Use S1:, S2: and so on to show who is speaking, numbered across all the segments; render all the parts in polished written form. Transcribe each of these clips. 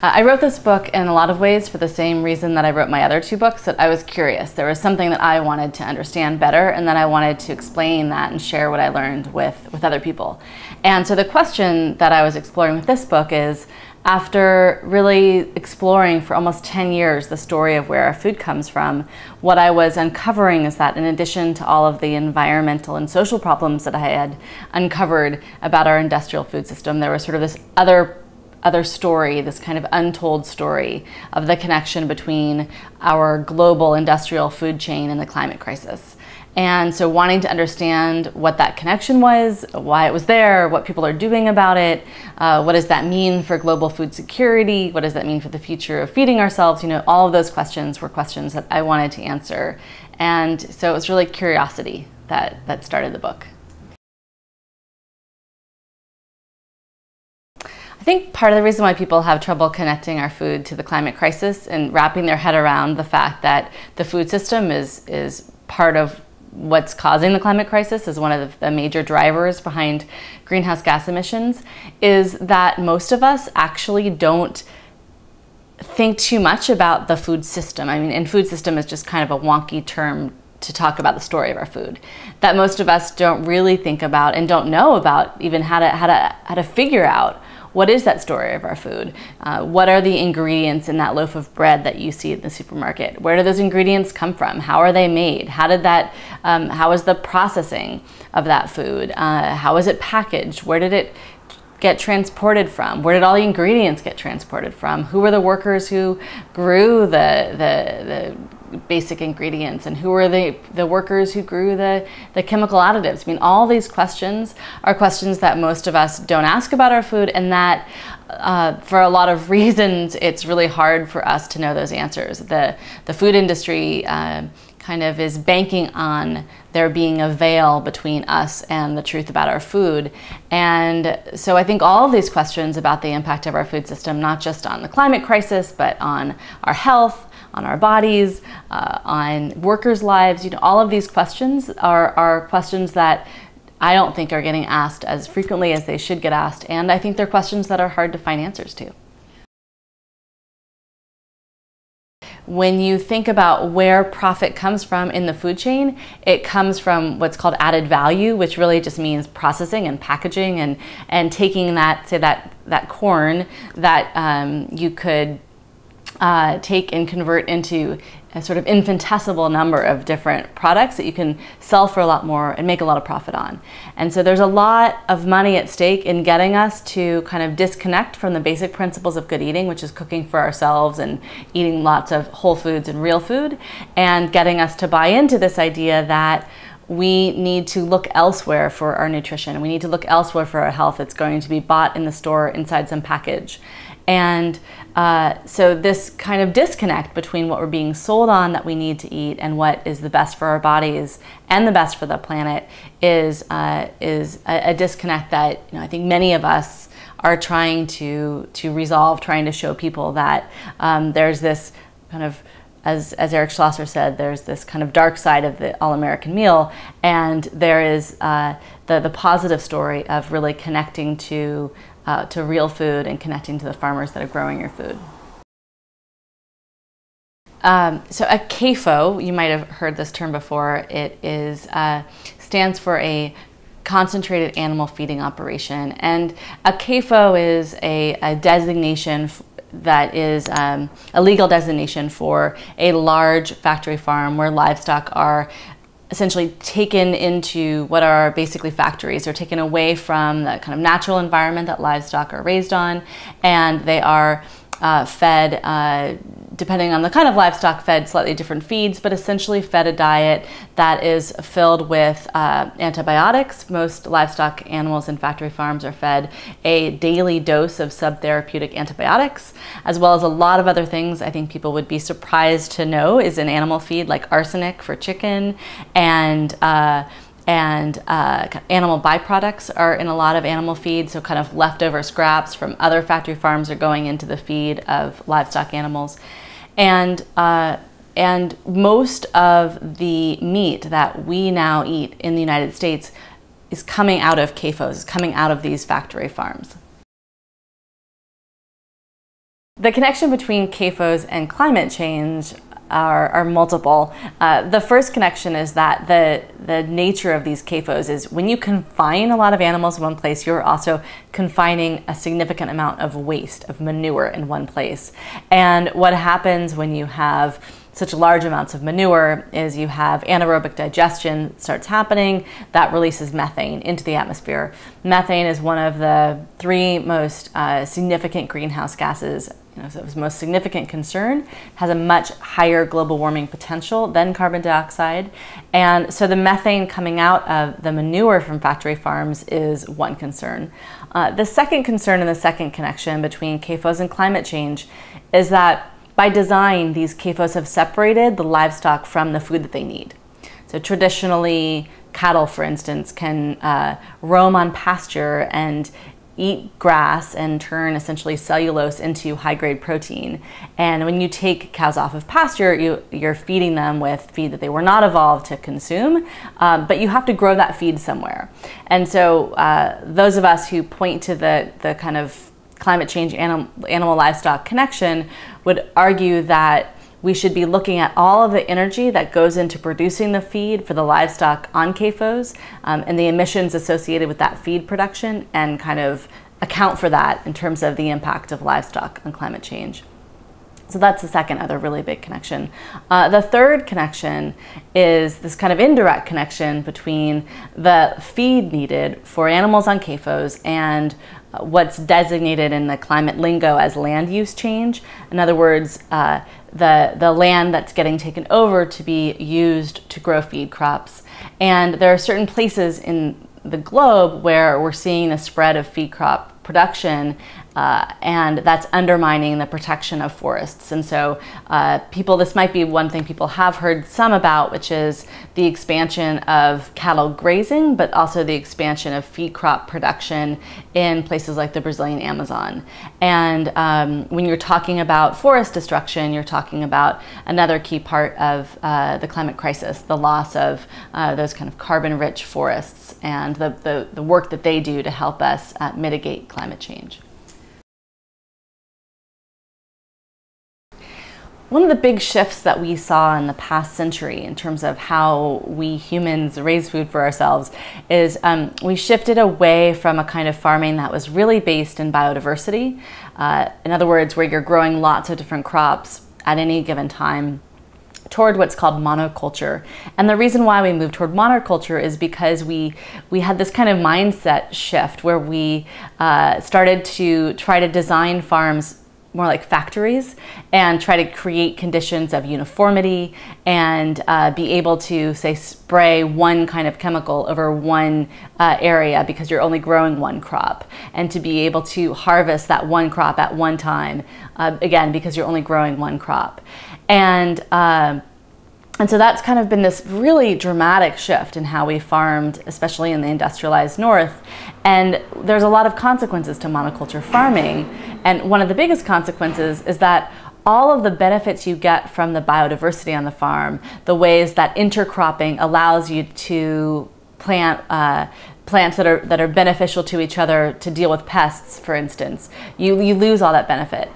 S1: I wrote this book in a lot of ways for the same reason that I wrote my other two books, that I was curious. There was something that I wanted to understand better, and then I wanted to explain that and share what I learned with other people. And so the question that I was exploring with this book is, after really exploring for almost 10 years the story of where our food comes from, what I was uncovering is that in addition to all of the environmental and social problems that I had uncovered about our industrial food system, there was sort of this other story, this kind of untold story of the connection between our global industrial food chain and the climate crisis. And so wanting to understand what that connection was, why it was there, what people are doing about it, what does that mean for global food security, what does that mean for the future of feeding ourselves, all of those questions were questions that I wanted to answer. And so it was really curiosity that started the book. I think part of the reason why people have trouble connecting our food to the climate crisis and wrapping their head around the fact that the food system is part of what's causing the climate crisis, is one of the major drivers behind greenhouse gas emissions, is that most of us actually don't think too much about the food system. I mean, and food system is just kind of a wonky term to talk about the story of our food, that most of us don't really think about and don't know about even how to figure out what is that story of our food. What are the ingredients in that loaf of bread that you see in the supermarket? Where do those ingredients come from? How are they made? How is the processing of that food? How is it packaged? Where did it get transported from? Where did all the ingredients get transported from? Who were the workers who grew the basic ingredients, and who are the workers who grew the chemical additives? I mean, all these questions are questions that most of us don't ask about our food, and that for a lot of reasons it's really hard for us to know those answers. The food industry kind of is banking on there being a veil between us and the truth about our food. And so I think all of these questions about the impact of our food system, not just on the climate crisis, but on our health, on our bodies, on workers' lives, all of these questions are questions that I don't think are getting asked as frequently as they should get asked. And I think they're questions that are hard to find answers to. When you think about where profit comes from in the food chain, it comes from what's called added value, which really just means processing and packaging and taking that, say that corn that you could take and convert into a sort of infinitesimal number of different products that you can sell for a lot more and make a lot of profit on. And so there's a lot of money at stake in getting us to kind of disconnect from the basic principles of good eating, which is cooking for ourselves and eating lots of whole foods and real food, and getting us to buy into this idea that we need to look elsewhere for our nutrition. We need to look elsewhere for our health. It's going to be bought in the store inside some package. And so this kind of disconnect between what we're being sold on that we need to eat and what is the best for our bodies and the best for the planet is a disconnect that I think many of us are trying to resolve, trying to show people that there's this kind of, as Eric Schlosser said, there's this kind of dark side of the all-American meal, and there is the positive story of really connecting to real food and connecting to the farmers that are growing your food. So a CAFO, you might have heard this term before. It stands for a concentrated animal feeding operation, and a CAFO is a designation that is a legal designation for a large factory farm where livestock are essentially taken into what are basically factories, or taken away from the kind of natural environment that livestock are raised on, and they are fed, depending on the kind of livestock, fed slightly different feeds, but essentially fed a diet that is filled with antibiotics. Most livestock animals in factory farms are fed a daily dose of subtherapeutic antibiotics, as well as a lot of other things I think people would be surprised to know is in animal feed, like arsenic for chicken, and animal byproducts are in a lot of animal feed, so kind of leftover scraps from other factory farms are going into the feed of livestock animals. And most of the meat that we now eat in the United States is coming out of CAFOs, is coming out of these factory farms. The connection between CAFOs and climate change are multiple. The first connection is that the nature of these CAFOs is when you confine a lot of animals in one place, you're also confining a significant amount of waste, of manure in one place. And what happens when you have such large amounts of manure is you have anaerobic digestion starts happening that releases methane into the atmosphere. Methane is one of the three most significant greenhouse gases. So its most significant concern, has a much higher global warming potential than carbon dioxide. And so the methane coming out of the manure from factory farms is one concern. The second concern and the second connection between CAFOs and climate change is that by design, these CAFOs have separated the livestock from the food that they need. So traditionally, cattle, for instance, can roam on pasture and eat grass and turn essentially cellulose into high-grade protein. And when you take cows off of pasture, you're feeding them with feed that they were not evolved to consume, but you have to grow that feed somewhere. And so those of us who point to the kind of climate change animal livestock connection would argue that we should be looking at all of the energy that goes into producing the feed for the livestock on CAFOs and the emissions associated with that feed production, and kind of account for that in terms of the impact of livestock on climate change. So that's the second other really big connection. The third connection is this kind of indirect connection between the feed needed for animals on CAFOs and what's designated in the climate lingo as land use change. In other words, the land that's getting taken over to be used to grow feed crops. And there are certain places in the globe where we're seeing the spread of feed crop production, and that's undermining the protection of forests. And so this might be one thing people have heard some about, which is the expansion of cattle grazing, but also the expansion of feed crop production in places like the Brazilian Amazon. And when you're talking about forest destruction, you're talking about another key part of the climate crisis, the loss of those kind of carbon-rich forests and the work that they do to help us mitigate climate change. One of the big shifts that we saw in the past century in terms of how we humans raise food for ourselves is we shifted away from a kind of farming that was really based in biodiversity. In other words, where you're growing lots of different crops at any given time, toward what's called monoculture. And the reason why we moved toward monoculture is because we had this kind of mindset shift where we started to try to design farms more like factories and try to create conditions of uniformity and be able to, say, spray one kind of chemical over one area because you're only growing one crop, and to be able to harvest that one crop at one time, again, because you're only growing one crop. And so that's kind of been this really dramatic shift in how we farmed, especially in the industrialized North. And there's a lot of consequences to monoculture farming. And one of the biggest consequences is that all of the benefits you get from the biodiversity on the farm, the ways that intercropping allows you to plant plants that are beneficial to each other to deal with pests, for instance, you lose all that benefit.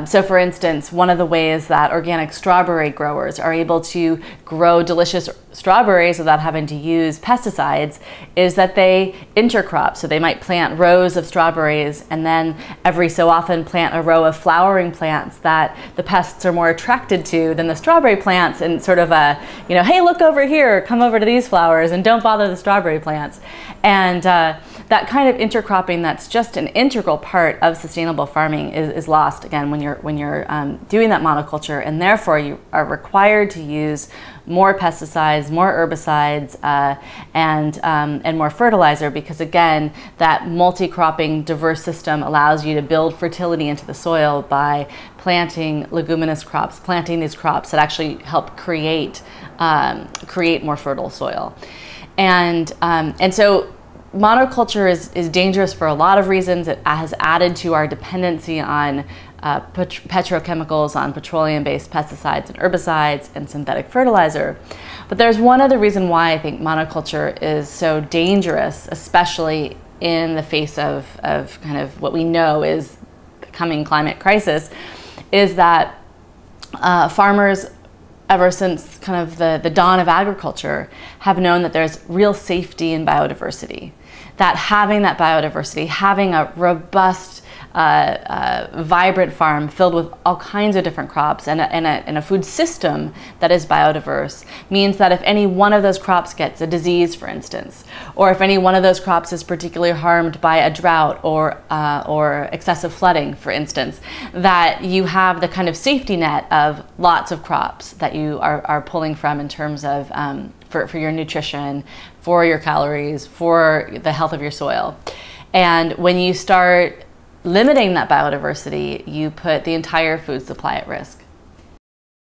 S1: So for instance, one of the ways that organic strawberry growers are able to grow delicious strawberries without having to use pesticides is that they intercrop. So they might plant rows of strawberries and then every so often plant a row of flowering plants that the pests are more attracted to than the strawberry plants, and sort of a, hey, look over here, come over to these flowers and don't bother the strawberry plants. And that kind of intercropping that's just an integral part of sustainable farming is lost, again, when you're doing that monoculture, and therefore you are required to use more pesticides, more herbicides, and more fertilizer, because again, that multi-cropping diverse system allows you to build fertility into the soil by planting leguminous crops, planting these crops that actually help create more fertile soil. And so monoculture is dangerous for a lot of reasons. It has added to our dependency on petrochemicals, on petroleum-based pesticides and herbicides and synthetic fertilizer. But there's one other reason why I think monoculture is so dangerous, especially in the face of kind of what we know is the coming climate crisis, is that farmers, ever since kind of the dawn of agriculture, have known that there's real safety in biodiversity. That having that biodiversity, having a robust, vibrant farm filled with all kinds of different crops and a food system that is biodiverse means that if any one of those crops gets a disease, for instance, or if any one of those crops is particularly harmed by a drought or excessive flooding, for instance, that you have the kind of safety net of lots of crops that you are pulling from in terms of for your nutrition, for your calories, for the health of your soil. And when you start limiting that biodiversity, you put the entire food supply at risk.